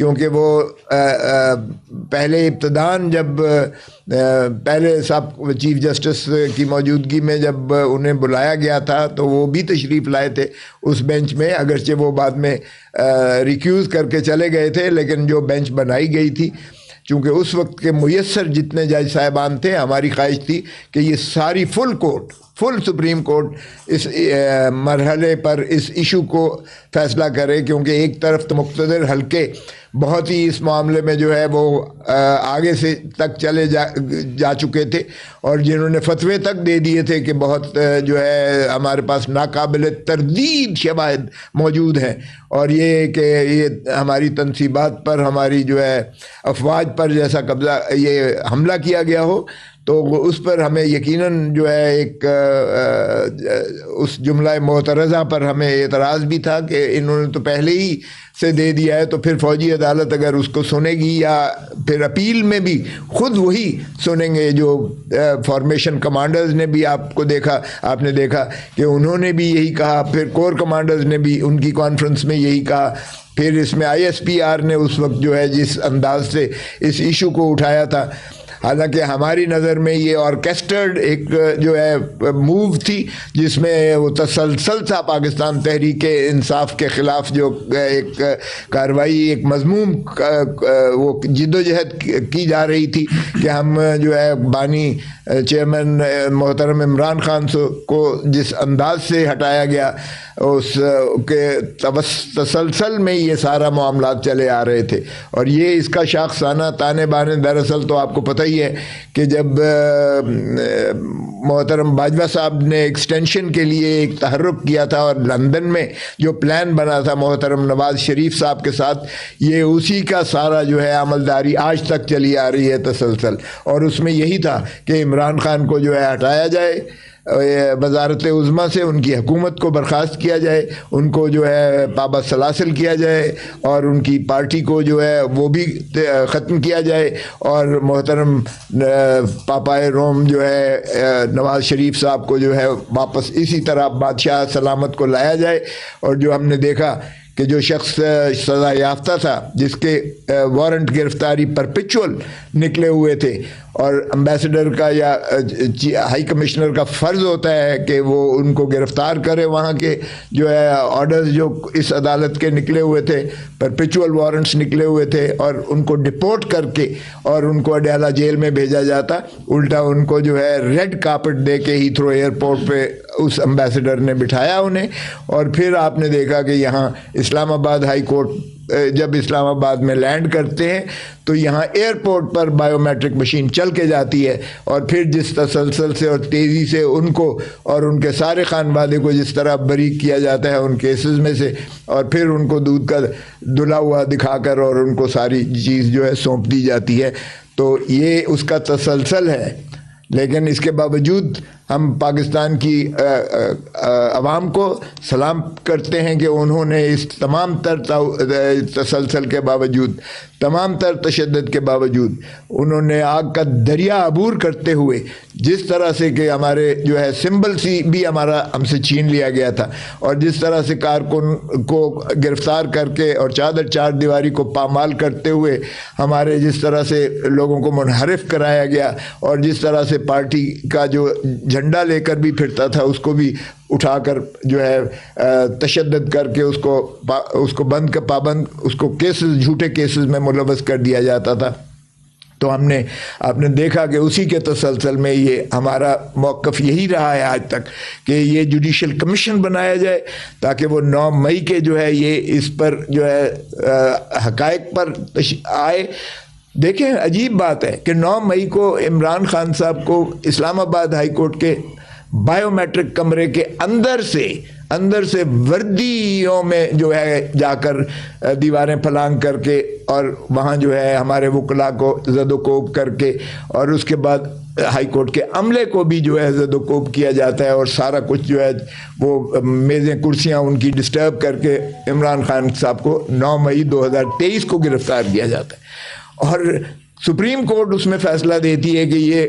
کیونکہ وہ پہلے ابتدان جب پہلے سب چیف جسٹس کی موجودگی میں جب انہیں بلایا گیا تھا تو وہ بھی تشریف لائے تھے اس بینچ میں، اگرچہ وہ بعد میں ریکیوز کر کے چلے گئے تھے، لیکن جو بینچ بنائی گئی تھی چونکہ اس وقت کے میسر جتنے جج صاحبان تھے، ہماری خواہش تھی کہ یہ ساری فل سپریم کورٹ اس مرحلے پر اس ایشو کو فیصلہ کرے، کیونکہ ایک طرف تو مقتدر حلقے بہت ہی اس معاملے میں جو ہے وہ آگے سے تک چلے جا چکے تھے، اور جنہوں نے فتوے تک دے دیے تھے کہ بہت جو ہے ہمارے پاس ناقابل تردید شواہد موجود ہیں، اور یہ کہ یہ ہماری تنصیبات پر، ہماری جو ہے افواج پر جیسا قبضہ یہ حملہ کیا گیا ہو، تو اس پر ہمیں یقیناً جو ہے ایک اس جملہ معترضہ پر ہمیں اعتراض بھی تھا کہ انہوں نے تو پہلے ہی سے دے دیا ہے، تو پھر فوجی عدالت اگر اس کو سنے گی یا پھر اپیل میں بھی خود وہی سنیں گے، جو فارمیشن کمانڈرز نے بھی آپ نے دیکھا کہ انہوں نے بھی یہی کہا، پھر کور کمانڈرز نے بھی ان کی کانفرنس میں یہی کہا، پھر اس میں ISPR نے اس وقت جو ہے جس انداز سے اس ایشو کو اٹھایا تھا، حالانکہ ہماری نظر میں یہ آرکیسٹرڈ ایک جو ہے موو تھی، جس میں وہ تسلسل تھا پاکستان تحریک انصاف کے خلاف جو ایک کارروائی، ایک مضموم وہ جدوجہد کی جا رہی تھی کہ ہم جو ہے بانی چیئرمین محترم عمران خان کو جس انداز سے ہٹایا گیا، اس کے تسلسل میں یہ سارا معاملات چلے آ رہے تھے، اور یہ اس کا شاخسانہ تانے بانے دراصل تو آپ کو پتہ ہی ہے کہ جب محترم باجوہ صاحب نے ایکسٹینشن کے لیے ایک تحرک کیا تھا، اور لندن میں جو پلان بنا تھا محترم نواز شریف صاحب کے ساتھ، یہ اسی کا سارا جو ہے عملداری آج تک چلی آ رہی ہے تسلسل، اور اس میں یہی تھا کہ عمران خان کو جو ہے ہٹایا جائے، وزارت عظمیٰ سے ان کی حکومت کو برخاست کیا جائے، ان کو جو ہے پابند سلاسل کیا جائے، اور ان کی پارٹی کو جو ہے وہ بھی ختم کیا جائے، اور محترم پاپائے روم جو ہے نواز شریف صاحب کو جو ہے واپس اسی طرح بادشاہ سلامت کو لایا جائے۔ اور جو ہم نے دیکھا کہ جو شخص سزا یافتہ تھا، جس کے وارنٹ گرفتاری پرپیچول نکلے ہوئے تھے، اور امبیسڈر کا یا ہائی کمشنر کا فرض ہوتا ہے کہ وہ ان کو گرفتار کرے، وہاں کے جو ہے آرڈرز جو اس عدالت کے نکلے ہوئے تھے، پرپیچول وارنٹس نکلے ہوئے تھے، اور ان کو ڈپورٹ کر کے اور ان کو اڈیالہ جیل میں بھیجا جاتا، الٹا ان کو جو ہے ریڈ کارپٹ دے کے ہیتھرو ایئرپورٹ پہ اس امبیسڈر نے بٹھایا انہیں۔ اور پھر آپ نے دیکھا کہ یہاں اسلام آباد ہائی کورٹ جب اسلام آباد میں لینڈ کرتے ہیں تو یہاں ایئرپورٹ پر بائیو میٹرک مشین چل کے جاتی ہے، اور پھر جس تسلسل سے اور تیزی سے ان کو اور ان کے سارے خانوادے کو جس طرح بری کیا جاتا ہے ان کیسز میں سے، اور پھر ان کو دودھ کا دھلا ہوا دکھا کر اور ان کو ساری چیز جو ہے سونپ دی جاتی ہے، تو یہ اس کا تسلسل ہے۔ لیکن اس کے باوجود ہم پاکستان کی عوام کو سلام کرتے ہیں کہ انہوں نے اس تمام تر تسلسل کے باوجود، تمام تر تشدد کے باوجود، انہوں نے آگ کا دریا عبور کرتے ہوئے جس طرح سے کہ ہمارے جو ہے سمبل سی بھی ہمارا ہم سے چھین لیا گیا تھا، اور جس طرح سے کارکن کو گرفتار کر کے اور چادر چار دیواری کو پامال کرتے ہوئے ہمارے جس طرح سے لوگوں کو منحرف کرایا گیا، اور جس طرح سے پارٹی کا جو جھنڈا لے کر بھی پھرتا تھا اس کو بھی اٹھا کر جو ہے تشدد کر کے اس کو بند کا پابند، اس کو کیسز، جھوٹے کیسز میں ملوث کر دیا جاتا تھا۔ تو آپ نے دیکھا کہ اسی کے تسلسل میں یہ ہمارا موقف یہی رہا ہے آج تک کہ یہ جوڈیشل کمیشن بنایا جائے تاکہ وہ 9 مئی کے جو ہے یہ اس پر جو ہے حقائق پر آئے۔ دیکھیں عجیب بات ہے کہ 9 مئی کو عمران خان صاحب کو اسلام آباد ہائی کورٹ کے بائیو میٹرک کمرے کے اندر سے وردیوں میں جو ہے جا کر دیواریں پھلانگ کر کے اور وہاں جو ہے ہمارے وکلاء کو زد و کوب کر کے، اور اس کے بعد ہائی کورٹ کے عملے کو بھی جو ہے زد و کوب کیا جاتا ہے، اور سارا کچھ جو ہے وہ میزیں کرسیاں ان کی ڈسٹرب کر کے عمران خان صاحب کو 9 مئی 2023 کو گرفتار کیا جاتا ہے۔ اور سپریم کورٹ اس میں فیصلہ دیتی ہے کہ یہ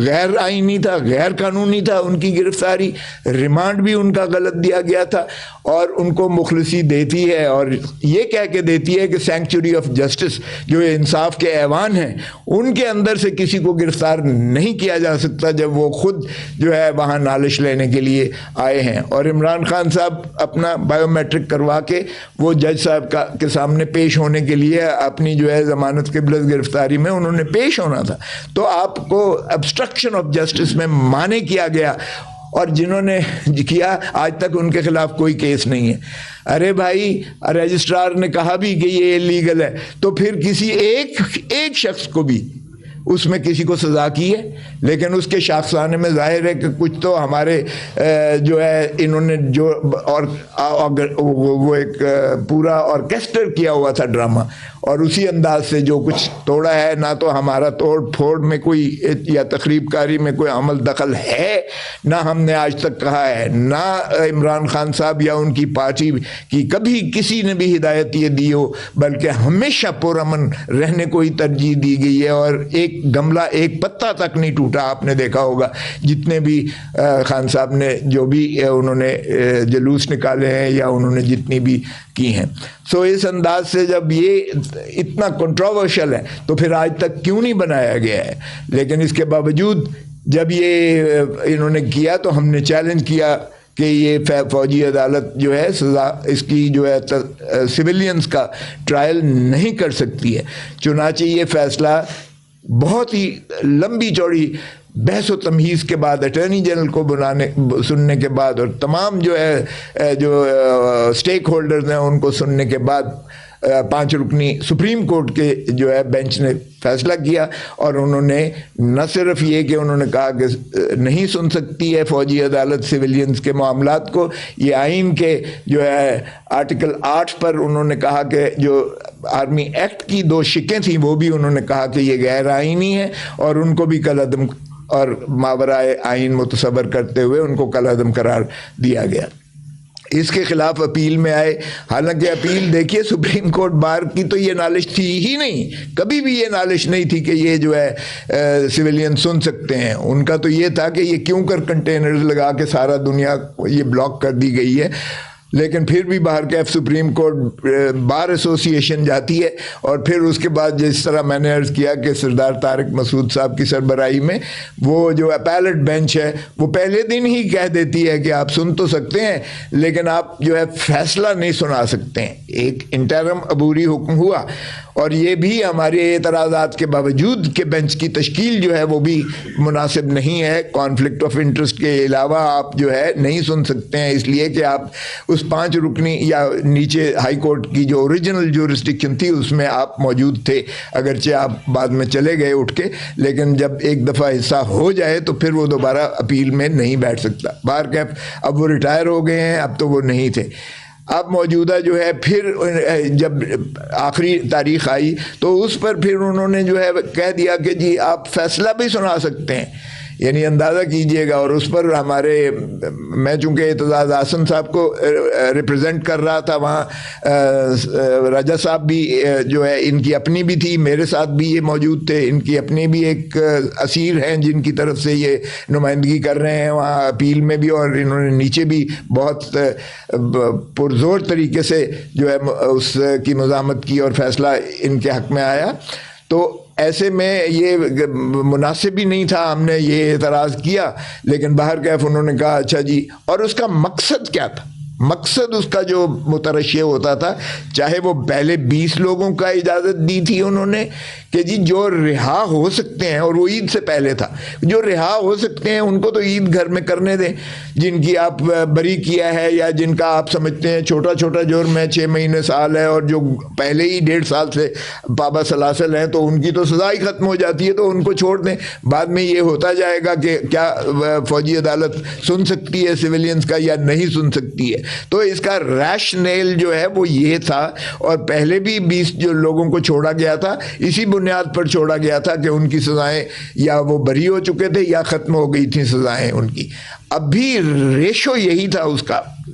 غیر آئینی تھا، غیر قانونی تھا ان کی گرفتاری، ریمانڈ بھی ان کا غلط دیا گیا تھا، اور ان کو مخلصی دیتی ہے اور یہ کہہ کے دیتی ہے کہ سینکچوری آف جسٹس جو انصاف کے ایوان ہیں ان کے اندر سے کسی کو گرفتار نہیں کیا جا سکتا جب وہ خود جو ہے وہاں نالش لینے کے لیے آئے ہیں۔ اور عمران خان صاحب اپنا بائیو میٹرک کروا کے وہ جج صاحب کے سامنے پیش ہونے کے لیے اپنی جو ہے ضمانت قبلت گرفتاری میں انہوں نے پیش ہونا تھا، تو آپ کو obstruction of justice میں مانے کیا گیا، اور جنہوں نے کیا آج تک ان کے خلاف کوئی کیس نہیں ہے۔ ارے بھائی، رجسٹرار نے کہا بھی کہ یہ لیگل ہے، تو پھر کسی ایک شخص کو بھی اس میں کسی کو سزا کی ہے، لیکن اس کے شاخسانے میں ظاہر ہے کہ کچھ تو ہمارے جو ہے انہوں نے جو اور وہ ایک پورا آرکیسٹر کیا ہوا تھا ڈرامہ، اور اسی انداز سے جو کچھ توڑا ہے، نہ تو ہمارا توڑ پھوڑ میں کوئی یا تخریب کاری میں کوئی عمل دخل ہے، نہ ہم نے آج تک کہا ہے، نہ عمران خان صاحب یا ان کی پارٹی کی کبھی کسی نے بھی ہدایت یہ دی ہو، بلکہ ہمیشہ پرامن رہنے کو ہی ترجیح دی گئی ہے، اور ایک گملہ ایک پتا تک نہیں ٹوٹا۔ آپ نے دیکھا ہوگا جتنے بھی خان صاحب نے جو بھی انہوں نے جلوس نکالے ہیں یا انہوں نے جتنی بھی کی ہیں، سو اس انداز سے جب یہ اتنا کنٹروورشل ہے تو پھر آج تک کیوں نہیں بنایا گیا ہے؟ لیکن اس کے باوجود جب یہ انہوں نے کیا تو ہم نے چیلنج کیا کہ یہ فوجی عدالت جو ہے سزا اس کی جو ہے سویلینز کا ٹرائل نہیں کر سکتی ہے۔ چنانچہ یہ فیصلہ بہت ہی لمبی چوڑی بحث و تمہیز کے بعد، اٹارنی جنرل کو سننے کے بعد، اور تمام جو ہے جو سٹیک ہولڈرز ہیں ان کو سننے کے بعد 5 رکنی سپریم کورٹ کے جو ہے بینچ نے فیصلہ کیا، اور انہوں نے نہ صرف یہ کہ انہوں نے کہا کہ نہیں سن سکتی ہے فوجی عدالت سویلینز کے معاملات کو، یہ آئین کے جو ہے آرٹیکل 8 پر انہوں نے کہا کہ جو آرمی ایکٹ کی 2 شقیں تھیں وہ بھی انہوں نے کہا کہ یہ غیر آئینی ہے، اور ان کو بھی کالعدم اور ماورائے آئین متصور کرتے ہوئے ان کو کالعدم قرار دیا گیا۔ اس کے خلاف اپیل میں آئے، حالانکہ اپیل دیکھیے سپریم کورٹ بار کی تو یہ نالش تھی ہی نہیں، کبھی بھی یہ نالش نہیں تھی کہ یہ جو ہے سویلین سن سکتے ہیں۔ ان کا تو یہ تھا کہ یہ کیوں کر کنٹینرز لگا کے سارا دنیا یہ بلاک کر دی گئی ہے، لیکن پھر بھی باہر کیف سپریم کورٹ بار ایسوسی ایشن جاتی ہے، اور پھر اس کے بعد جس طرح میں نے عرض کیا کہ سردار طارق مسعود صاحب کی سربراہی میں وہ جو اپیلٹ بینچ ہے وہ پہلے دن ہی کہہ دیتی ہے کہ آپ سن تو سکتے ہیں لیکن آپ جو ہے فیصلہ نہیں سنا سکتے ہیں۔ ایک انٹرم عبوری حکم ہوا، اور یہ بھی ہمارے اعتراضات کے باوجود کہ بینچ کی تشکیل جو ہے وہ بھی مناسب نہیں ہے، کانفلکٹ آف انٹرسٹ کے علاوہ آپ جو ہے نہیں سن سکتے ہیں، اس لیے کہ آپ اس 5 رکنی یا نیچے ہائی کورٹ کی جو اوریجنل جورسڈکشن تھی اس میں آپ موجود تھے، اگرچہ آپ بعد میں چلے گئے اٹھ کے، لیکن جب ایک دفعہ حصہ ہو جائے تو پھر وہ دوبارہ اپیل میں نہیں بیٹھ سکتا۔ باہر کیف اب وہ ریٹائر ہو گئے ہیں، اب تو وہ نہیں تھے۔ اب موجودہ جو ہے پھر جب آخری تاریخ آئی تو اس پر پھر انہوں نے جو ہے کہہ دیا کہ جی آپ فیصلہ بھی سنا سکتے ہیں، یعنی اندازہ کیجئے گا۔ اور اس پر ہمارے میں چونکہ اعتزاز احسن صاحب کو ریپرزینٹ کر رہا تھا وہاں، راجہ صاحب بھی جو ہے ان کی اپنی بھی تھی، میرے ساتھ بھی یہ موجود تھے، ان کی اپنی بھی ایک اسیر ہیں جن کی طرف سے یہ نمائندگی کر رہے ہیں وہاں اپیل میں بھی، اور انہوں نے نیچے بھی بہت پرزور طریقے سے جو ہے اس کی مزاحمت کی اور فیصلہ ان کے حق میں آیا۔ تو ایسے میں یہ مناسب ہی نہیں تھا، ہم نے یہ اعتراض کیا، لیکن باہر کیف انہوں نے کہا اچھا جی۔ اور اس کا مقصد کیا تھا؟ مقصد اس کا جو مترشح ہوتا تھا، چاہے وہ پہلے 20 لوگوں کا اجازت دی تھی انہوں نے کہ جی جو رہا ہو سکتے ہیں، اور وہ عید سے پہلے تھا، جو رہا ہو سکتے ہیں ان کو تو عید گھر میں کرنے دیں، جن کی آپ بری کیا ہے یا جن کا آپ سمجھتے ہیں چھوٹا چھوٹا جرم ہے 6 مہینے سال ہے، اور جو پہلے ہی 1.5 سال سے پابا سلاسل ہیں تو ان کی تو سزا ہی ختم ہو جاتی ہے، تو ان کو چھوڑ دیں۔ بعد میں یہ ہوتا جائے گا کہ کیا فوجی عدالت سن سکتی ہے سویلینز کا یا نہیں سن سکتی ہے۔ تو اس کا ریشنیل جو ہے وہ یہ تھا، اور پہلے بھی 20 جو لوگوں کو چھوڑا گیا تھا اسی بنیاد پر چھوڑا گیا تھا کہ ان کی سزائیں یا وہ بری ہو چکے تھے یا ختم ہو گئی تھیں سزائیں ان کی۔ اب بھی ریشو یہی تھا اس کا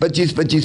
25-25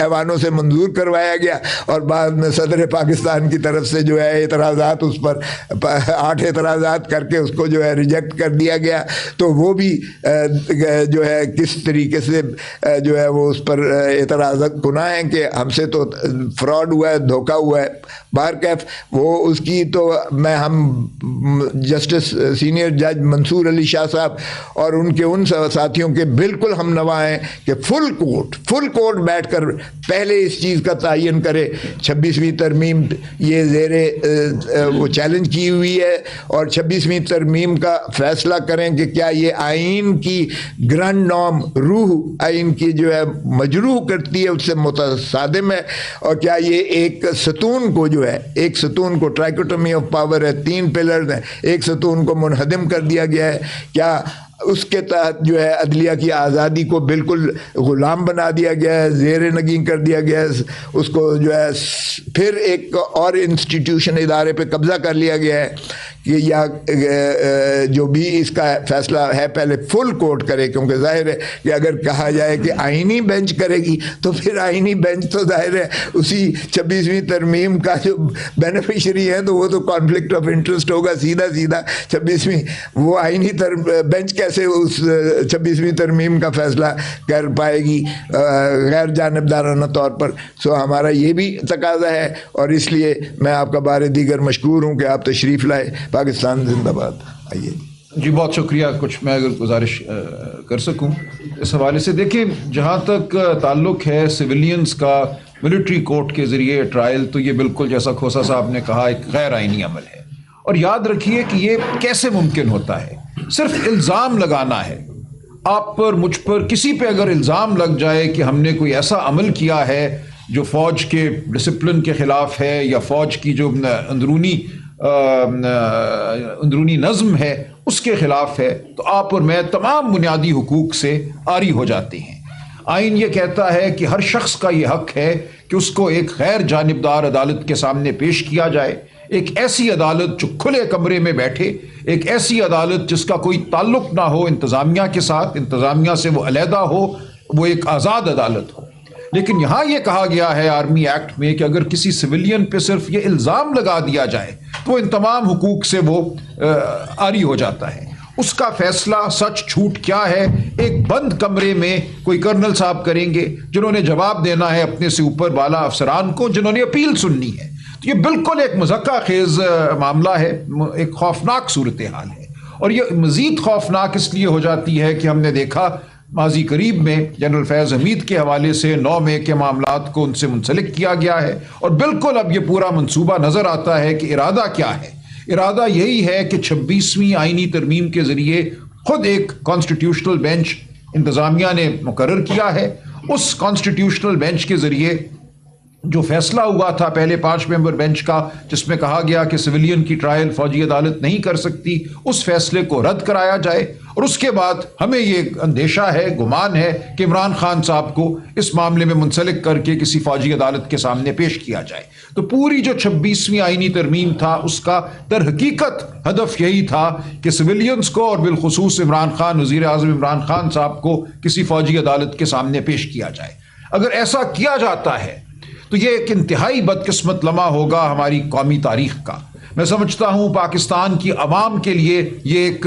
ایوانوں سے منظور کروایا گیا اور بعد میں صدر پاکستان کی طرف سے جو ہے اعتراضات اس پر 8 اعتراضات کر کے اس کو جو ہے ریجیکٹ کر دیا گیا. تو وہ بھی جو ہے کس طریقے سے جو ہے وہ اس پر اعتراضات گناہ ہیں کہ ہم سے تو فراڈ ہوا ہے, دھوکہ ہوا ہے. بہرکیف وہ اس کی تو ہم جسٹس سینئر جج منصور علی شاہ صاحب اور ان کے ان ساتھیوں کے بالکل ہم نوا ہیں کہ فل کورٹ بیٹھ کر پہلے اس چیز کا تعین کرے. 26ویں ترمیم یہ زیر وہ چیلنج کی ہوئی ہے اور 26ویں ترمیم کا فیصلہ کریں کہ کیا یہ آئین کی گرانڈ نارم روح آئین کی جو ہے مجروح کرتی ہے, اس سے متصادم ہے, اور کیا یہ ایک ستون کو جو ہے ایک ستون کو ٹرائکوٹومی آف پاور ہے, 3 پلرز ہیں, ایک ستون کو منہدم کر دیا گیا ہے. کیا اس کے تحت جو ہے عدلیہ کی آزادی کو بالکل غلام بنا دیا گیا ہے, زیر نگین کر دیا گیا ہے, اس کو جو ہے پھر ایک اور انسٹیٹیوشن ادارے پہ قبضہ کر لیا گیا ہے کہ یا جو بھی اس کا فیصلہ ہے پہلے فل کورٹ کرے, کیونکہ ظاہر ہے کہ اگر کہا جائے کہ آئینی بینچ کرے گی تو پھر آئینی بینچ تو ظاہر ہے اسی 26ویں ترمیم کا جو بینیفیشری ہے تو وہ تو کانفلکٹ آف انٹرسٹ ہوگا سیدھا 26ویں, وہ آئینی بینچ کیسے اس 26ویں ترمیم کا فیصلہ کر پائے گی غیر جانبدارانہ طور پر. سو ہمارا یہ بھی تقاضا ہے اور اس لیے میں آپ کا بار دیگر مشکور ہوں کہ آپ تشریف لائے. پاکستان زندہ باد. آئیے جی, بہت شکریہ. کچھ میں اگر گزارش کر سکوں اس حوالے سے, دیکھیں جہاں تک تعلق ہے سویلینز کا ملٹری کورٹ کے ذریعے ٹرائل, تو یہ بالکل جیسا کھوسا صاحب نے کہا ایک غیر آئینی عمل ہے. اور یاد رکھیے کہ یہ کیسے ممکن ہوتا ہے, صرف الزام لگانا ہے. آپ پر, مجھ پر, کسی پہ اگر الزام لگ جائے کہ ہم نے کوئی ایسا عمل کیا ہے جو فوج کے ڈسپلن کے خلاف ہے یا فوج کی جو اندرونی نظم ہے اس کے خلاف ہے, تو آپ اور میں تمام بنیادی حقوق سے عاری ہو جاتے ہیں. آئین یہ کہتا ہے کہ ہر شخص کا یہ حق ہے کہ اس کو ایک غیر جانبدار عدالت کے سامنے پیش کیا جائے, ایک ایسی عدالت جو کھلے کمرے میں بیٹھے, ایک ایسی عدالت جس کا کوئی تعلق نہ ہو انتظامیہ کے ساتھ, انتظامیہ سے وہ علیحدہ ہو, وہ ایک آزاد عدالت ہو. لیکن یہاں یہ کہا گیا ہے آرمی ایکٹ میں کہ اگر کسی سویلین پہ صرف یہ الزام لگا دیا جائے تو ان تمام حقوق سے وہ عاری ہو جاتا ہے. اس کا فیصلہ سچ جھوٹ کیا ہے ایک بند کمرے میں کوئی کرنل صاحب کریں گے, جنہوں نے جواب دینا ہے اپنے سے اوپر والا افسران کو, جنہوں نے اپیل سننی ہے. تو یہ بالکل ایک مذکّہ خیز معاملہ ہے, ایک خوفناک صورتحال ہے. اور یہ مزید خوفناک اس لیے ہو جاتی ہے کہ ہم نے دیکھا ماضی قریب میں جنرل فیض حمید کے حوالے سے 9 مئی کے معاملات کو ان سے منسلک کیا گیا ہے, اور بالکل اب یہ پورا منصوبہ نظر آتا ہے کہ ارادہ کیا ہے. ارادہ یہی ہے کہ 26ویں آئینی ترمیم کے ذریعے خود ایک کانسٹیٹیوشنل بینچ انتظامیہ نے مقرر کیا ہے. اس کانسٹیٹیوشنل بینچ کے ذریعے جو فیصلہ ہوا تھا پہلے 5 ممبر بینچ کا, جس میں کہا گیا کہ سویلین کی ٹرائل فوجی عدالت نہیں کر سکتی, اس فیصلے کو رد کرایا جائے. اور اس کے بعد ہمیں یہ اندیشہ ہے, گمان ہے کہ عمران خان صاحب کو اس معاملے میں منسلک کر کے کسی فوجی عدالت کے سامنے پیش کیا جائے. تو پوری جو 26ویں آئینی ترمیم تھا اس کا در حقیقت ہدف یہی تھا کہ سویلینز کو اور بالخصوص عمران خان, وزیر اعظم عمران خان صاحب کو کسی فوجی عدالت کے سامنے پیش کیا جائے. اگر ایسا کیا جاتا ہے تو یہ ایک انتہائی بدقسمت لمحہ ہوگا ہماری قومی تاریخ کا. میں سمجھتا ہوں پاکستان کی عوام کے لیے یہ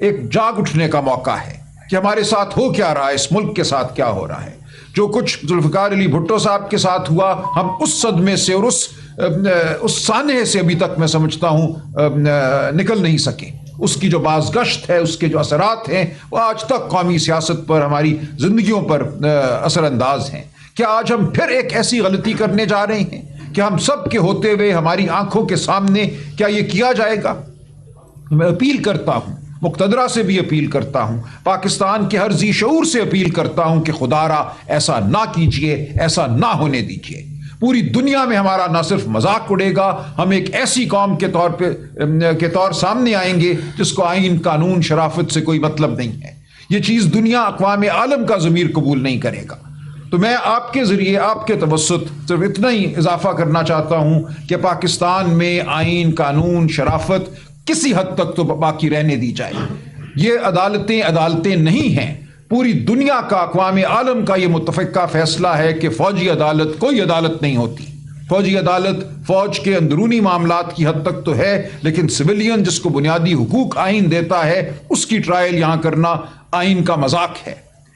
ایک جاگ اٹھنے کا موقع ہے کہ ہمارے ساتھ ہو کیا رہا ہے, اس ملک کے ساتھ کیا ہو رہا ہے. جو کچھ ذوالفقار علی بھٹو صاحب کے ساتھ ہوا, ہم اس صدمے سے اور اس سانحے سے ابھی تک میں سمجھتا ہوں نکل نہیں سکے. اس کی جو بازگشت ہے, اس کے جو اثرات ہیں, وہ آج تک قومی سیاست پر, ہماری زندگیوں پر اثر انداز ہیں. کیا آج ہم پھر ایک ایسی غلطی کرنے جا رہے ہیں کہ ہم سب کے ہوتے ہوئے ہماری آنکھوں کے سامنے کیا یہ کیا جائے گا؟ میں اپیل کرتا ہوں, مقتدرہ سے بھی اپیل کرتا ہوں, پاکستان کے ہر ذی شعور سے اپیل کرتا ہوں کہ خدا را ایسا نہ کیجئے, ایسا نہ ہونے دیجئے. پوری دنیا میں ہمارا نہ صرف مذاق اڑے گا, ہم ایک ایسی قوم کے طور سامنے آئیں گے جس کو آئین, قانون, شرافت سے کوئی مطلب نہیں ہے. یہ چیز دنیا, اقوام عالم کا ضمیر قبول نہیں کرے گا. تو میں آپ کے ذریعے, آپ کے توسط صرف اتنا ہی اضافہ کرنا چاہتا ہوں کہ پاکستان میں آئین, قانون, شرافت کسی حد تک تو باقی رہنے دی جائے. یہ عدالتیں نہیں ہیں. پوری دنیا کا اقوام عالم کا یہ متفقہ فیصلہ ہے کہ فوجی عدالت کوئی عدالت نہیں ہوتی. فوجی عدالت فوج کے اندرونی معاملات کی حد تک تو ہے، لیکن سویلین جس کو بنیادی حقوق آئین دیتا ہے اس کی ٹرائل یہاں کرنا آئین کا مذاق ہے.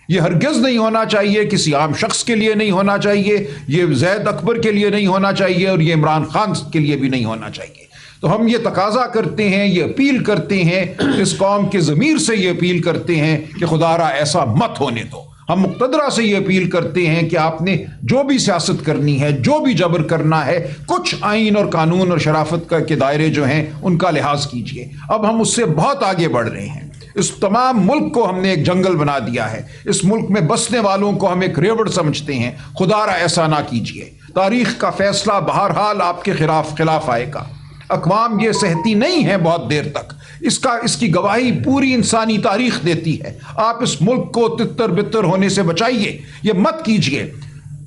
یہ ہرگز نہیں ہونا چاہیے، کسی عام شخص کے لیے نہیں ہونا چاہیے، یہ زید اکبر کے لیے نہیں ہونا چاہیے، اور یہ عمران خان کے لیے بھی نہیں ہونا چاہیے. تو ہم یہ تقاضا کرتے ہیں، یہ اپیل کرتے ہیں، اس قوم کے ضمیر سے یہ اپیل کرتے ہیں کہ خدا را ایسا مت ہونے دو. ہم مقتدرہ سے یہ اپیل کرتے ہیں کہ آپ نے جو بھی سیاست کرنی ہے، جو بھی جبر کرنا ہے، کچھ آئین اور قانون اور شرافت کے دائرے جو ہیں ان کا لحاظ کیجئے. اب ہم اس سے بہت آگے بڑھ رہے ہیں. اس تمام ملک کو ہم نے ایک جنگل بنا دیا ہے. اس ملک میں بسنے والوں کو ہم ایک ریوڑ سمجھتے ہیں. خدا را ایسا نہ کیجئے. تاریخ کا فیصلہ بہرحال آپ کے خلاف آئے گا. اقوام یہ سہتی نہیں ہے بہت دیر تک. اس کی گواہی پوری انسانی تاریخ دیتی ہے. آپ اس ملک کو تتر بتر ہونے سے بچائیے، یہ مت کیجئے.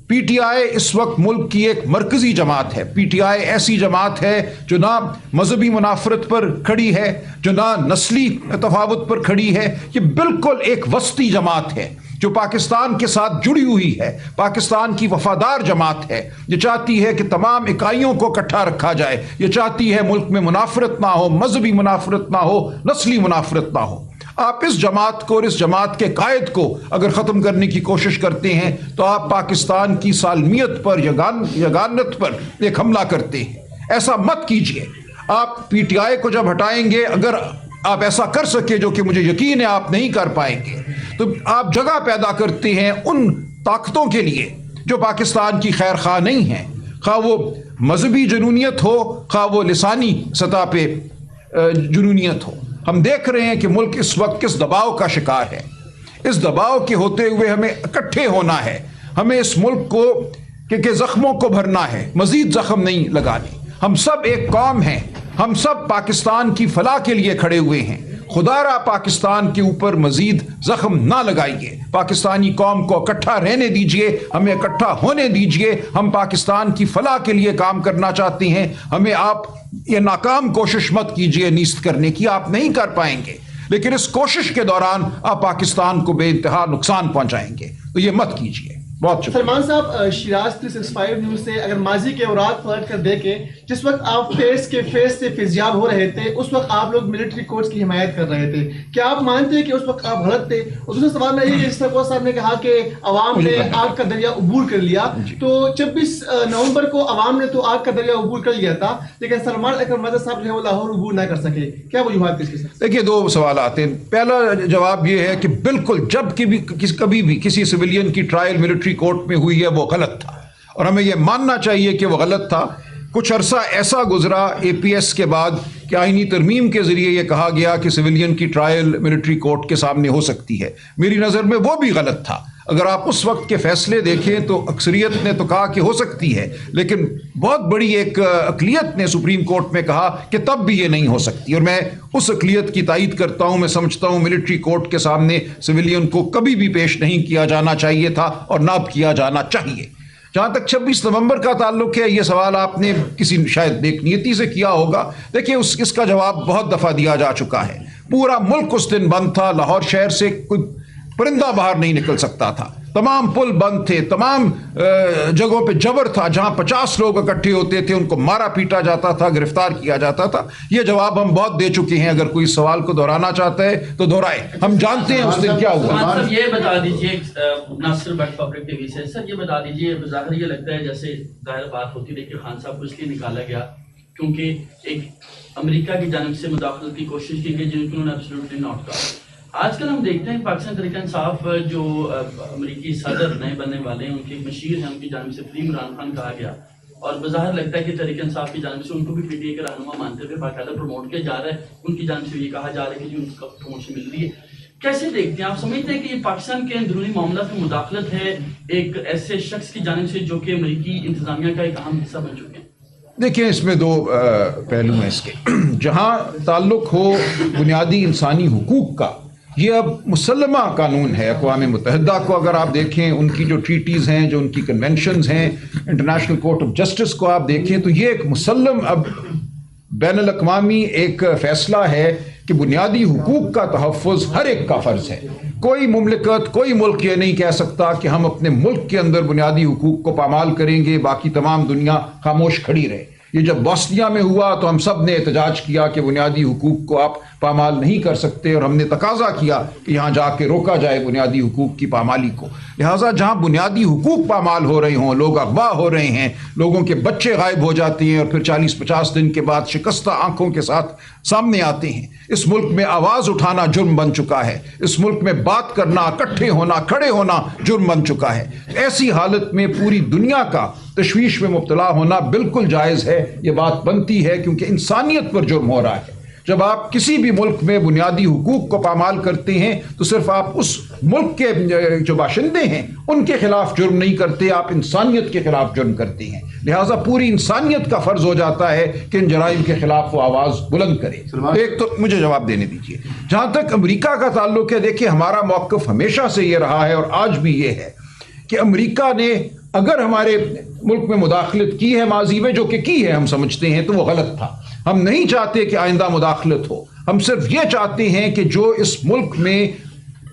پی ٹی آئی اس وقت ملک کی ایک مرکزی جماعت ہے. پی ٹی آئی ایسی جماعت ہے جو نہ مذہبی منافرت پر کھڑی ہے، جو نہ نسلی تفاوت پر کھڑی ہے. یہ بالکل ایک وسطی جماعت ہے جو پاکستان کے ساتھ جڑی ہوئی ہے، پاکستان کی وفادار جماعت ہے. یہ چاہتی ہے کہ تمام اکائیوں کو اکٹھا رکھا جائے. یہ چاہتی ہے ملک میں منافرت نہ ہو، مذہبی منافرت نہ ہو، نسلی منافرت نہ ہو. آپ اس جماعت کو اور اس جماعت کے قائد کو اگر ختم کرنے کی کوشش کرتے ہیں تو آپ پاکستان کی سالمیت پر، یگانت پر ایک حملہ کرتے ہیں. ایسا مت کیجیے. آپ پی ٹی آئی کو جب ہٹائیں گے، اگر آپ ایسا کر سکے، جو کہ مجھے یقین ہے آپ نہیں کر پائیں گے، تو آپ جگہ پیدا کرتے ہیں ان طاقتوں کے لیے جو پاکستان کی خیر خواہ نہیں ہیں، خواہ وہ مذہبی جنونیت ہو، خواہ وہ لسانی سطح پہ جنونیت ہو. ہم دیکھ رہے ہیں کہ ملک اس وقت کس دباؤ کا شکار ہے. اس دباؤ کے ہوتے ہوئے ہمیں اکٹھے ہونا ہے. ہمیں اس ملک کو کہ زخموں کو بھرنا ہے، مزید زخم نہیں لگانے. ہم سب ایک قوم ہیں، ہم سب پاکستان کی فلاح کے لیے کھڑے ہوئے ہیں. خدا را پاکستان کے اوپر مزید زخم نہ لگائیے. پاکستانی قوم کو اکٹھا رہنے دیجئے، ہمیں اکٹھا ہونے دیجئے. ہم پاکستان کی فلاح کے لیے کام کرنا چاہتے ہیں. ہمیں آپ یہ ناکام کوشش مت کیجئے نیست کرنے کی، آپ نہیں کر پائیں گے، لیکن اس کوشش کے دوران آپ پاکستان کو بے انتہا نقصان پہنچائیں گے. تو یہ مت کیجئے. بہت شکریہ. سلمان صاحب، شیراز 365 نیوز سے اگر ماضی کے اوراق پلٹ کر دیکھیں، جس وقت آپ فیس سے فیضیاب ہو رہے تھے، اس وقت آپ لوگ ملٹری کورٹس کی حمایت کر رہے تھے. کیا آپ مانتے ہیں کہ اس وقت آپ غلط تھے؟ اور دوسرا سوال میں یہ، جس طرح صاحب نے کہا کہ عوام نے آگ کا دریا عبور کر لیا، تو 26 نومبر کو عوام نے تو آگ کا دریا عبور کر لیا تھا، لیکن سلمان اکرم مرتضیٰ صاحب جو ہے وہ لاہور عبور نہ کر سکے. کیا وجوہات اس کے ساتھ؟ دیکھیے، دو سوالات ہیں. پہلا جواب یہ ہے کہ بالکل جب کبھی بھی کسی سویلین کی ٹرائل ملٹری کورٹ میں ہوئی ہے وہ غلط تھا، اور ہمیں یہ ماننا چاہیے کہ وہ غلط تھا. کچھ عرصہ ایسا گزرا اے پی ایس کے بعد کہ آئینی ترمیم کے ذریعے یہ کہا گیا کہ سویلین کی ٹرائل ملٹری کورٹ کے سامنے ہو سکتی ہے. میری نظر میں وہ بھی غلط تھا. اگر آپ اس وقت کے فیصلے دیکھیں تو اکثریت نے تو کہا کہ ہو سکتی ہے، لیکن بہت بڑی ایک اقلیت نے سپریم کورٹ میں کہا کہ تب بھی یہ نہیں ہو سکتی. اور میں اس اقلیت کی تائید کرتا ہوں. میں سمجھتا ہوں ملٹری کورٹ کے سامنے سویلین کو کبھی بھی پیش نہیں کیا جانا چاہیے تھا، اور نہ کیا جانا چاہیے. جہاں تک 26 نومبر کا تعلق ہے، یہ سوال آپ نے کسی شاید نیک نیتی سے کیا ہوگا. دیکھیں، اس کا جواب بہت دفعہ دیا جا چکا ہے. پورا ملک اس دن بند تھا. لاہور شہر سے کوئی پرندہ باہر نہیں نکل سکتا تھا. تمام پل بند تھے. تمام جگہوں پہ جبر تھا. جہاں 50 لوگ اکٹھے ہوتے تھے ان کو مارا پیٹا جاتا تھا، گرفتار کیا جاتا تھا. یہ جواب ہم بہت دے چکے ہیں. اگر کوئی سوال کو دہرانا چاہتا ہے تو دہرائے. ہم جانتے ہیں اس دن کیا ہوا. سر یہ بتا دیجیے، ناصر بٹ پبلک ٹی وی سے، سر یہ بتا دیجیے، بظاہر یہ لگتا ہے جیسے ظاہر بات ہوتی ہے کہ خان صاحب کو اس لیے نکالا گیا کیونکہ ایک امریکہ کی جانب سے مداخلت کی کوشش کی گئی، جن کو انہوں نے ایبسلیوٹلی ناٹ کہا. آج کل ہم دیکھتے ہیں پاکستان تحریک انصاف جو امریکی صدر نئے بننے والے ہیں، ان کے مشیر ہیں، ان کی جانب سے فری عمران خان کہا گیا، اور بظاہر لگتا ہے کہ تحریک انصاف کی جانب سے ان کو بھی پی ٹی آئی کے رہنما مانتے ہوئے باقاعدہ پروموٹ کیا جا رہا ہے. ان کی جانب سے یہ کہا جا رہا ہے کہ جو ان کو پروموشن مل رہی ہے. کیسے دیکھتے ہیں آپ؟ سمجھتے ہیں کہ یہ پاکستان کے اندرونی معاملات میں مداخلت ہے ایک ایسے شخص کی جانب سے جو کہ امریکی انتظامیہ کا ایک اہم حصہ بن چکے ہیں؟ دیکھیں، اس میں دو پہلو ہیں اس کے. جہاں تعلق ہو بنیادی انسانی حقوق کا، یہ اب مسلمہ قانون ہے. اقوام متحدہ کو اگر آپ دیکھیں، ان کی جو ٹریٹیز ہیں، جو ان کی کنونشنز ہیں، انٹرنیشنل کورٹ آف جسٹس کو آپ دیکھیں، تو یہ ایک مسلم اب بین الاقوامی ایک فیصلہ ہے کہ بنیادی حقوق کا تحفظ ہر ایک کا فرض ہے. کوئی مملکت کوئی ملک یہ نہیں کہہ سکتا کہ ہم اپنے ملک کے اندر بنیادی حقوق کو پامال کریں گے، باقی تمام دنیا خاموش کھڑی رہے۔ یہ جب بوسنیا میں ہوا تو ہم سب نے احتجاج کیا کہ بنیادی حقوق کو آپ پامال نہیں کر سکتے، اور ہم نے تقاضا کیا کہ یہاں جا کے روکا جائے بنیادی حقوق کی پامالی کو۔ لہٰذا جہاں بنیادی حقوق پامال ہو رہے ہوں، لوگ اغوا ہو رہے ہیں، لوگوں کے بچے غائب ہو جاتے ہیں اور پھر 40-50 دن کے بعد شکستہ آنکھوں کے ساتھ سامنے آتے ہیں، اس ملک میں آواز اٹھانا جرم بن چکا ہے، اس ملک میں بات کرنا، اکٹھے ہونا، کھڑے ہونا جرم بن چکا ہے۔ ایسی حالت میں پوری دنیا کا تشویش میں مبتلا ہونا بالکل جائز ہے، یہ بات بنتی ہے، کیونکہ انسانیت پر جرم ہو رہا ہے۔ جب آپ کسی بھی ملک میں بنیادی حقوق کو پامال کرتے ہیں تو صرف آپ اس ملک کے جو باشندے ہیں ان کے خلاف جرم نہیں کرتے، آپ انسانیت کے خلاف جرم کرتے ہیں۔ لہٰذا پوری انسانیت کا فرض ہو جاتا ہے کہ ان جرائم کے خلاف وہ آواز بلند کرے۔ ایک تو مجھے جواب دینے دیجیے، جہاں تک امریکہ کا تعلق ہے، دیکھیے ہمارا موقف ہمیشہ سے یہ رہا ہے اور آج بھی یہ ہے کہ امریکہ نے اگر ہمارے ملک میں مداخلت کی ہے ماضی میں، جو کہ کی ہے ہم سمجھتے ہیں، تو وہ غلط تھا۔ ہم نہیں چاہتے کہ آئندہ مداخلت ہو، ہم صرف یہ چاہتے ہیں کہ جو اس ملک میں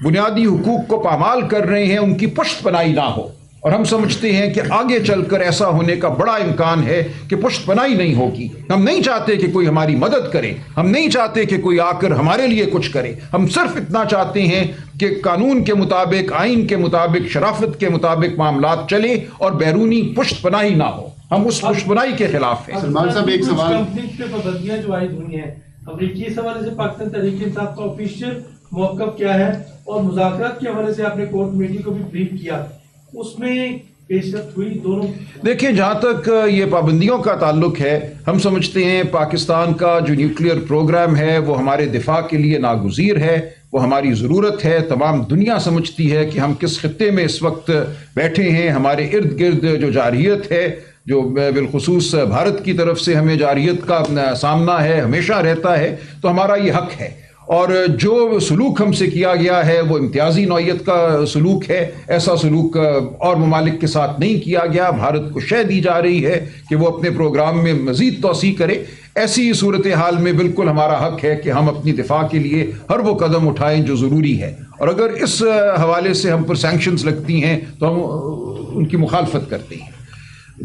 بنیادی حقوق کو پامال کر رہے ہیں ان کی پشت پناہی نہ ہو، اور ہم سمجھتے ہیں کہ آگے چل کر ایسا ہونے کا بڑا امکان ہے کہ پشت پناہی نہیں ہوگی۔ ہم نہیں چاہتے کہ کوئی ہماری مدد کرے، ہم نہیں چاہتے کہ کوئی آ کر ہمارے لیے کچھ کرے، ہم صرف اتنا چاہتے ہیں کہ قانون کے مطابق، آئین کے مطابق، شرافت کے مطابق معاملات چلے اور بیرونی پشت پناہی نہ ہو۔ ہم اس پشت پناہی کے خلاف ہیں۔ سلمان صاحب ایک سوال، کمپنی پہ پابندیاں جو عائد ہوئی ہیں امریکی اس حوالے سے پاکستان تحریک انصاف کا آفیشیل موقف کیا ہے، اور مذاکرات کے حوالے سے آپ نے کورٹ میٹنگ کو بھی بریف کیا، اس میں پیش رفت ہوئی دونوں؟ دیکھیں، جہاں تک یہ پابندیوں کا تعلق ہے، ہم سمجھتے ہیں پاکستان کا جو نیوکلیئر پروگرام ہے وہ ہمارے دفاع کے لیے ناگزیر ہے، وہ ہماری ضرورت ہے۔ تمام دنیا سمجھتی ہے کہ ہم کس خطے میں اس وقت بیٹھے ہیں، ہمارے ارد گرد جو جارحیت ہے، جو بالخصوص بھارت کی طرف سے ہمیں جارحیت کا سامنا ہے، ہمیشہ رہتا ہے، تو ہمارا یہ حق ہے۔ اور جو سلوک ہم سے کیا گیا ہے وہ امتیازی نوعیت کا سلوک ہے، ایسا سلوک اور ممالک کے ساتھ نہیں کیا گیا۔ بھارت کو شے دی جا رہی ہے کہ وہ اپنے پروگرام میں مزید توسیع کرے۔ ایسی صورتحال میں بالکل ہمارا حق ہے کہ ہم اپنی دفاع کے لیے ہر وہ قدم اٹھائیں جو ضروری ہے، اور اگر اس حوالے سے ہم پر سینکشنز لگتی ہیں تو ہم ان کی مخالفت کرتے ہیں۔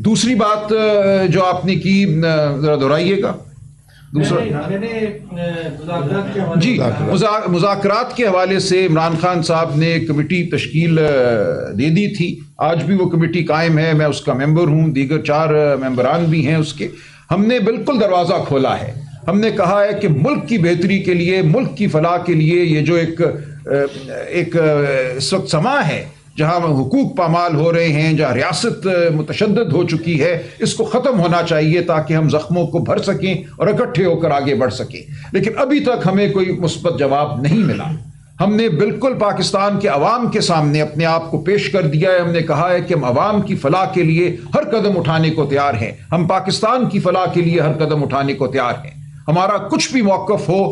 دوسری بات جو آپ نے کی، ذرا دہرائیے گا دوسرا۔ جی، مذاکرات کے حوالے سے عمران خان صاحب نے کمیٹی تشکیل دے دی تھی، آج بھی وہ کمیٹی قائم ہے، میں اس کا ممبر ہوں، دیگر 4 ممبران بھی ہیں اس کے۔ ہم نے بالکل دروازہ کھولا ہے، ہم نے کہا ہے کہ ملک کی بہتری کے لیے، ملک کی فلاح کے لیے یہ جو ایک اس وقت سماں ہے جہاں حقوق پامال ہو رہے ہیں، جہاں ریاست متشدد ہو چکی ہے، اس کو ختم ہونا چاہیے تاکہ ہم زخموں کو بھر سکیں اور اکٹھے ہو کر آگے بڑھ سکیں۔ لیکن ابھی تک ہمیں کوئی مثبت جواب نہیں ملا۔ ہم نے بالکل پاکستان کے عوام کے سامنے اپنے آپ کو پیش کر دیا ہے، ہم نے کہا ہے کہ ہم عوام کی فلاح کے لیے ہر قدم اٹھانے کو تیار ہیں، ہم پاکستان کی فلاح کے لیے ہر قدم اٹھانے کو تیار ہیں۔ ہمارا کچھ بھی موقف ہو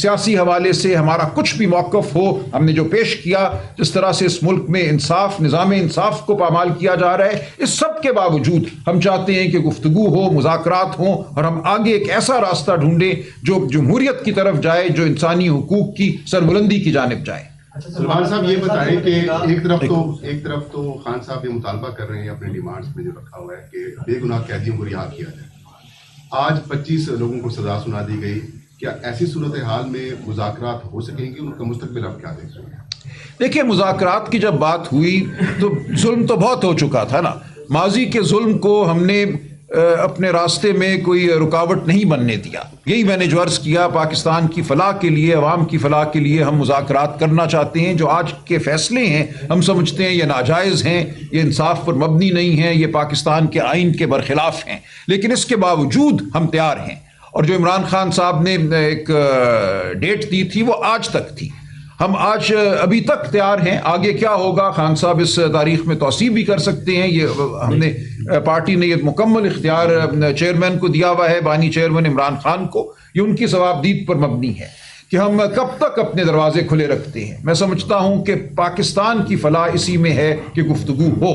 سیاسی حوالے سے، ہمارا کچھ بھی موقف ہو، ہم نے جو پیش کیا، جس طرح سے اس ملک میں انصاف، نظام انصاف کو پامال کیا جا رہا ہے، اس سب کے باوجود ہم چاہتے ہیں کہ گفتگو ہو، مذاکرات ہوں، اور ہم آگے ایک ایسا راستہ ڈھونڈیں جو جمہوریت کی طرف جائے، جو انسانی حقوق کی سربلندی کی جانب جائے۔ سلمان صاحب یہ بتائیں کہ ایک طرف تو خان صاحب یہ مطالبہ کر رہے ہیں اپنے ڈیمانڈز میں جو رکھا ہوا ہے کہ بے گناہ قیدیوں کو رہا کیا جائے، آج 25 لوگوں کو سزا سنا دی گئی، کیا ایسی صورتحال میں مذاکرات ہو سکیں گے؟ ان کا مستقبل آپ کیا دیکھ رہے ہیں؟ دیکھیں، مذاکرات کی جب بات ہوئی تو ظلم تو بہت ہو چکا تھا نا، ماضی کے ظلم کو ہم نے اپنے راستے میں کوئی رکاوٹ نہیں بننے دیا۔ یہی میں نے جو عرض کیا، پاکستان کی فلاح کے لیے، عوام کی فلاح کے لیے ہم مذاکرات کرنا چاہتے ہیں۔ جو آج کے فیصلے ہیں ہم سمجھتے ہیں یہ ناجائز ہیں، یہ انصاف پر مبنی نہیں ہیں، یہ پاکستان کے آئین کے برخلاف ہیں، لیکن اس کے باوجود ہم تیار ہیں۔ اور جو عمران خان صاحب نے ایک ڈیٹ دی تھی وہ آج تک تھی، ہم آج ابھی تک تیار ہیں۔ آگے کیا ہوگا، خان صاحب اس تاریخ میں توسیع بھی کر سکتے ہیں، یہ ہم نے پارٹی نے یہ مکمل اختیار چیئرمین کو دیا ہوا ہے، بانی چیئرمین عمران خان کو، یہ ان کی ثوابدید پر مبنی ہے کہ ہم کب تک اپنے دروازے کھلے رکھتے ہیں۔ میں سمجھتا ہوں کہ پاکستان کی فلاح اسی میں ہے کہ گفتگو ہو،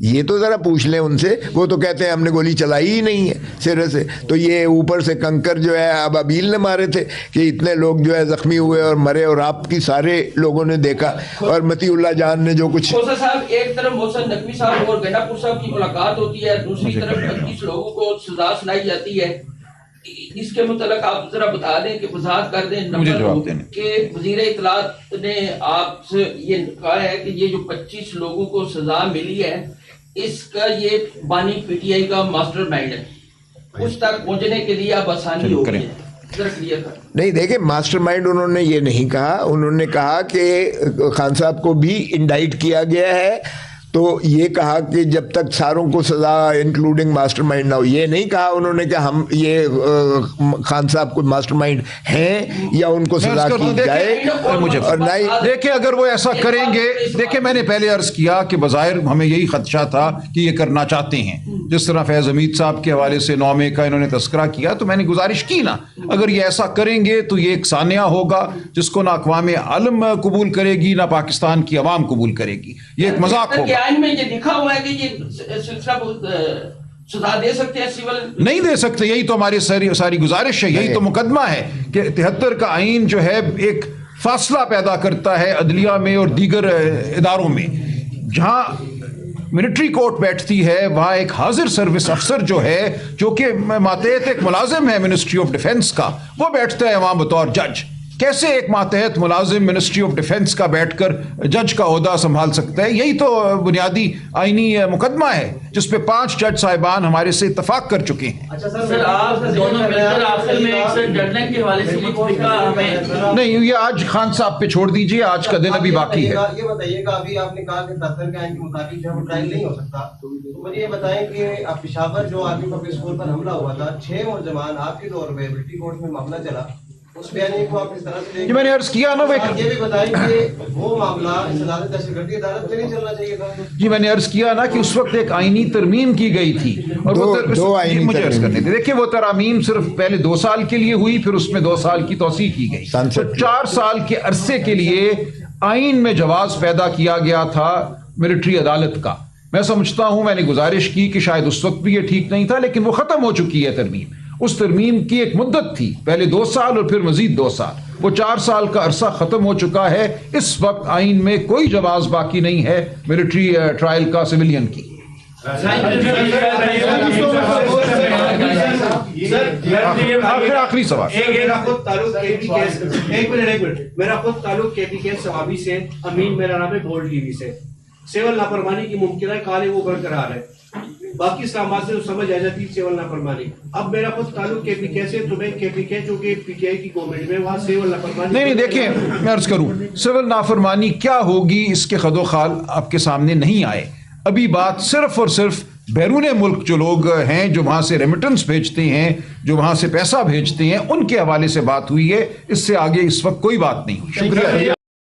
یہ تو ذرا پوچھ لیں ان سے، وہ تو کہتے ہیں ہم نے گولی چلائی ہی نہیں ہے سرے سے. تو یہ اوپر سے کنکر جو ہے اب ابیل نے مارے تھے کہ اتنے لوگ جو ہے زخمی ہوئے اور مرے، اور آپ کی سارے لوگوں نے دیکھا، اور متی اللہ جان نے جو کچھ. کھوسا صاحب، ایک طرف محسن نقوی صاحب اور گنڈا پور صاحب کی ملاقات ہوتی ہے، دوسری طرف 25 لوگوں کو سزا سنائی جاتی ہے. اس کے متعلق آپ ذرا بتا دیں کہ وضاحت کر دیں کہ وزیر اطلاعات نے آپ سے یہ کہا ہے کہ یہ جو 25 لوگوں کو سزا ملی ہے اس کا یہ بانی پی ٹی آئی کا ماسٹر مائنڈ ہے، اس تک پہنچنے کے لیے اب آسانی ہو گئی ہے. نہیں دیکھیں، ماسٹر مائنڈ انہوں نے یہ نہیں کہا، انہوں نے کہا کہ خان صاحب کو بھی انڈائٹ کیا گیا ہے، تو یہ کہا کہ جب تک ساروں کو سزا انکلوڈنگ ماسٹر مائنڈ نہ ہو. یہ نہیں کہا انہوں نے کہ ہم یہ خان صاحب کو ماسٹر مائنڈ ہیں یا ان کو سزا کی جائے. اور نہ ہی دیکھیں اگر وہ ایسا کریں گے، دیکھیں میں نے پہلے عرض کیا کہ بظاہر ہمیں یہی خدشہ تھا کہ یہ کرنا چاہتے ہیں. جس طرح فیض حمید صاحب کے حوالے سے 9 مئی کا انہوں نے تذکرہ کیا، تو میں نے گزارش کی نا، اگر یہ ایسا کریں گے تو یہ ایک سانحہ ہوگا جس کو نہ اقوام عالم قبول کرے گی نہ پاکستان کی عوام قبول کرے گی. یہ ایک مذاق ہوگا. آئین میں یہ لکھا ہوا ہے کہ یہ سلسلہ سزا دے سکتے ہیں سول؟ نہیں دے سکتے. یہی تو ہماری ساری گزارش ہے، یہی تو مقدمہ ہے کہ 73 کا آئین جو ہے ایک فاصلہ پیدا کرتا ہے عدلیہ میں اور دیگر اداروں میں. جہاں ملٹری کورٹ بیٹھتی ہے وہاں ایک حاضر سروس افسر جو ہے، جو کہ ماتحت ایک ملازم ہے منسٹری آف ڈیفنس کا، وہ بیٹھتا ہے وہاں بطور جج. کیسے ایک ماتحت ملازم منسٹری آف ڈیفنس کا بیٹھ کر جج کا عہدہ سنبھال سکتا ہے؟ یہی تو بنیادی آئینی مقدمہ ہے جس پہ 5 جج صاحبان ہمارے سے اتفاق کر چکے ہیں. سر آپ دونوں مل کر آخر میں ایک ڈیڈ لائن کے حوالے سے نہیں، یہ آج خان صاحب پہ چھوڑ دیجئے، آج کا دن ابھی باقی ہے. یہ بتائیے گا، ابھی آپ نے کہا کہ 73 کے آئین کے مطابق جو ٹرائل نہیں ہو سکتا، تو مجھے یہ بتائیں کہ پشاور جو آرمی پبلک اسکول پر حملہ ہوا تھا، 6 ملزمان آپ کے دور میں ملٹری کورٹ میں معاملہ چلا، اس بیانیے کو آپ اس طرح سے میں نے عرض کیا نا، یہ بھی بتائیں کہ وہ معاملہ اس عدالت دہشت گردی عدالت میں نہیں چلنا چاہیے تھا. جی میں نے عرض کیا نا کہ اس وقت ایک آئینی ترمیم کی گئی تھی، اور دو آئینی مجھے عرض کرنے تھے. دیکھیں وہ ترامیم صرف پہلے 2 سال کے لیے ہوئی، پھر اس میں 2 سال کی توسیع کی گئی. 4 سال کے عرصے کے لیے آئین میں جواز پیدا کیا گیا تھا ملٹری عدالت کا. میں سمجھتا ہوں میں نے گزارش کی کہ شاید اس وقت بھی یہ ٹھیک نہیں تھا، لیکن وہ ختم ہو چکی ہے ترمیم. اس ترمیم کی ایک مدت تھی، پہلے 2 سال اور پھر مزید 2 سال. وہ 4 سال کا عرصہ ختم ہو چکا ہے. اس وقت آئین میں کوئی جواز باقی نہیں ہے ملٹری ٹرائل کا سویلین کی. آخری سوال. میرا خود تعلق کے پی کے صحابی سے، امین میرا نام ہے، گولڈ ٹی وی سے. سیول لاپرمانی کی ممکنہ کالے وہ برقرار ہے، باقی اسلام آباد سے تو سمجھ آ جاتی سیول لاپرمانی. اب میرا خود تعلق کے پی کے سے، تو میں کے پی کے جو کہ پی ٹی آئی کی گورنمنٹ میں، وہاں سیول لاپرمانی نہیں دیکھیں میں عرض کروں، سیول نافرمانی کیا ہوگی اس کے خد و خال آپ کے سامنے نہیں آئے. ابھی بات صرف اور صرف بیرون ملک جو لوگ ہیں، جو وہاں سے ریمیٹنس بھیجتے ہیں، جو وہاں سے پیسہ بھیجتے ہیں، ان کے حوالے سے بات ہوئی ہے. اس سے آگے اس وقت کوئی بات نہیں. شکریہ.